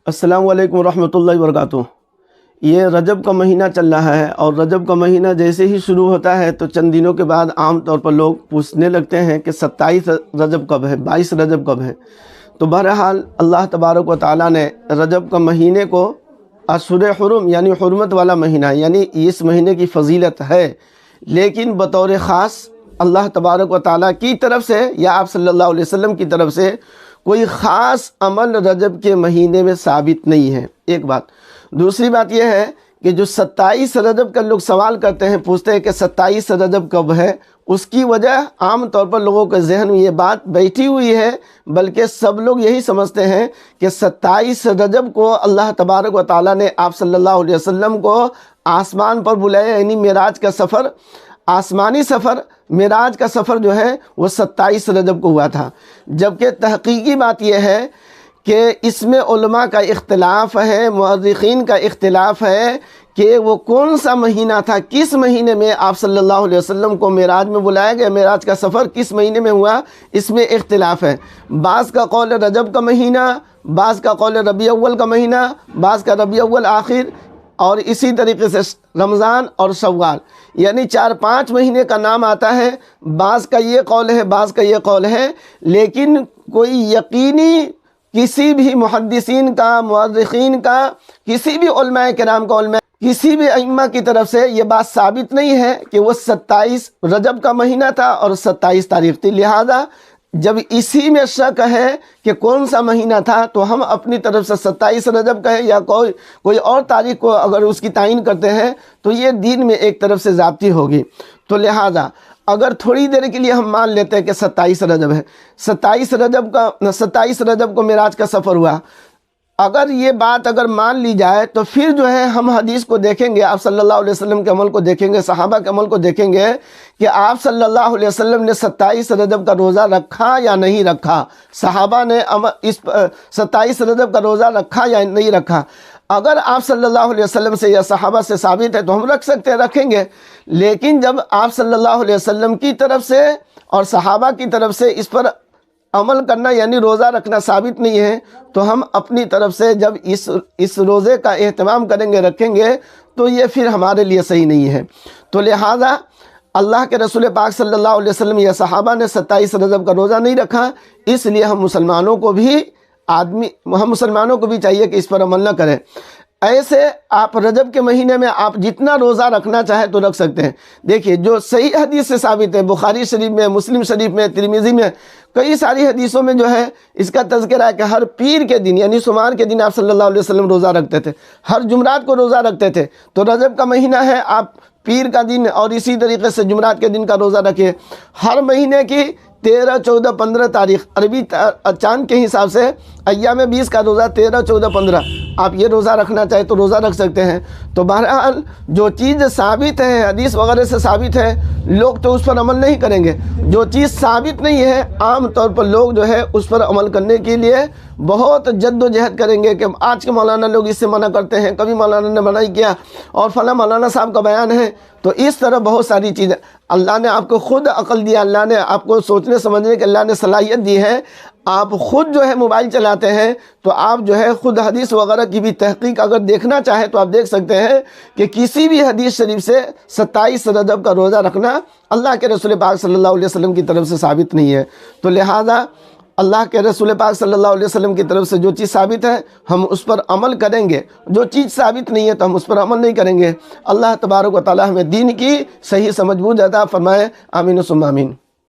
السلام علیکم ورحمۃ اللہ وبرکاتہ۔ یہ رجب کا مہینہ چل رہا ہے اور رجب کا مہینہ جیسے ہی شروع ہوتا ہے تو چند دنوں کے بعد عام طور پر لوگ پوچھنے لگتے ہیں کہ 27 رجب کب ہے، 22 رجب کب ہے۔ تو بہرحال اللہ تبارک و تعالیٰ نے رجب کا مہینے کو اشہر حرم یعنی حرمت والا مہینہ، یعنی اس مہینے کی فضیلت ہے، لیکن بطور خاص اللہ تبارک و تعالیٰ کی طرف سے یا آپ صلی اللہ علیہ وسلم کی طرف سے کوئی خاص عمل رجب کے مہینے میں ثابت نہیں ہے، ایک بات۔ دوسری بات یہ ہے کہ جو 27 رجب کا لوگ سوال کرتے ہیں، پوچھتے ہیں کہ 27 رجب کب ہے، اس کی وجہ عام طور پر لوگوں کے ذہن میں یہ بات بیٹھی ہوئی ہے، بلکہ سب لوگ یہی سمجھتے ہیں کہ 27 رجب کو اللہ تبارک و تعالیٰ نے آپ صلی اللہ علیہ وسلم کو آسمان پر بلایا، یعنی معراج کا سفر، آسمانی سفر، معراج کا سفر جو ہے وہ 27 رجب کو ہوا تھا۔ جبکہ تحقیقی بات یہ ہے کہ اس میں علماء کا اختلاف ہے، مؤرخین کا اختلاف ہے کہ وہ کون سا مہینہ تھا، کس مہینے میں آپ صلی اللہ علیہ وسلم کو معراج میں بلایا گیا، معراج کا سفر کس مہینے میں ہوا، اس میں اختلاف ہے۔ بعض کا قول رجب کا مہینہ، بعض کا قول ربیع اول کا مہینہ، بعض کا ربیع اول آخر، اور اسی طریقے سے رمضان اور شوال، یعنی 4-5 مہینے کا نام آتا ہے۔ بعض کا یہ قول ہے، بعض کا یہ قول ہے، لیکن کوئی یقینی کسی بھی محدثین کا، مؤرخین کا، کسی بھی علماء کرام کا، کسی بھی ائمہ کی طرف سے یہ بات ثابت نہیں ہے کہ وہ 27 رجب کا مہینہ تھا اور 27 تاریخ تھی۔ لہذا جب اسی میں شک ہے کہ کون سا مہینہ تھا تو ہم اپنی طرف سے 27 رجب کہیں یا کوئی اور تاریخ کو اگر اس کی تعین کرتے ہیں تو یہ دین میں ایک طرف سے ضابطی ہوگی۔ تو لہذا اگر تھوڑی دیر کے لیے ہم مان لیتے ہیں کہ 27 رجب ہے، 27 رجب کو معراج کا سفر ہوا، اگر یہ بات اگر مان لی جائے تو پھر جو ہے ہم حدیث کو دیکھیں گے، آپ صلی اللہ علیہ وسلم کے عمل کو دیکھیں گے، صحابہ کے عمل کو دیکھیں گے کہ آپ صلی اللہ علیہ وسلم نے 27 رجب کا روزہ رکھا یا نہیں رکھا، صحابہ نے اس 27 رجب کا روزہ رکھا یا نہیں رکھا۔ اگر آپ صلی اللہ علیہ وسلم سے یا صحابہ سے ثابت ہے تو ہم رکھ سکتے ہیں، رکھیں گے، لیکن جب آپ صلی اللہ علیہ وسلم کی طرف سے اور صحابہ کی طرف سے اس پر عمل کرنا یعنی روزہ رکھنا ثابت نہیں ہے تو ہم اپنی طرف سے جب اس روزے کا اہتمام کریں گے، رکھیں گے، تو یہ پھر ہمارے لیے صحیح نہیں ہے۔ تو لہٰذا اللہ کے رسول پاک صلی اللہ علیہ وسلم یا صحابہ نے 27 رجب کا روزہ نہیں رکھا، اس لیے ہم مسلمانوں کو بھی چاہیے کہ اس پر عمل نہ کریں۔ ایسے آپ رجب کے مہینے میں آپ جتنا روزہ رکھنا چاہے تو رکھ سکتے ہیں۔ دیکھیے جو صحیح حدیث سے ثابت ہے، بخاری شریف میں، مسلم شریف میں، ترمذی میں، کئی ساری حدیثوں میں جو ہے اس کا تذکرہ ہے کہ ہر پیر کے دن یعنی سمار کے دن آپ صلی اللہ علیہ وسلم روزہ رکھتے تھے، ہر جمعرات کو روزہ رکھتے تھے۔ تو رجب کا مہینہ ہے، آپ پیر کا دن اور اسی طریقے سے جمعرات کے دن کا روزہ رکھیں۔ ہر مہینے کی 13، 14، 15 تاریخ عربی چاند کے حساب سے ایام 20 کا روزہ 13، 14، 15 آپ یہ روزہ رکھنا چاہے تو روزہ رکھ سکتے ہیں۔ تو بہرحال جو چیز ثابت ہے، حدیث وغیرہ سے ثابت ہے، لوگ تو اس پر عمل نہیں کریں گے۔ جو چیز ثابت نہیں ہے عام طور پر لوگ جو ہے اس پر عمل کرنے کے لیے بہت جد و جہد کریں گے کہ آج کے مولانا لوگ اس سے منع کرتے ہیں، کبھی مولانا نے منع کیا اور فلاں مولانا صاحب کا بیان ہے۔ تو اس طرح بہت ساری چیزیں اللہ نے آپ کو خود عقل دیا، اللہ نے آپ کو سوچنے سمجھنے کے اللہ نے صلاحیت دی ہے۔ آپ خود جو ہے موبائل چلاتے ہیں تو آپ جو ہے خود حدیث وغیرہ کی بھی تحقیق اگر دیکھنا چاہیں تو آپ دیکھ سکتے ہیں کہ کسی بھی حدیث شریف سے 27 رجب کا روزہ رکھنا اللہ کے رسول پاک صلی اللہ علیہ وسلم کی طرف سے ثابت نہیں ہے۔ تو لہٰذا اللہ کے رسول پاک صلی اللہ علیہ وسلم کی طرف سے جو چیز ثابت ہے ہم اس پر عمل کریں گے، جو چیز ثابت نہیں ہے تو ہم اس پر عمل نہیں کریں گے۔ اللہ تبارک و تعالی ہمیں دین کی صحیح سمجھ بوجھ عطا فرمائے، آمین ثم آمین۔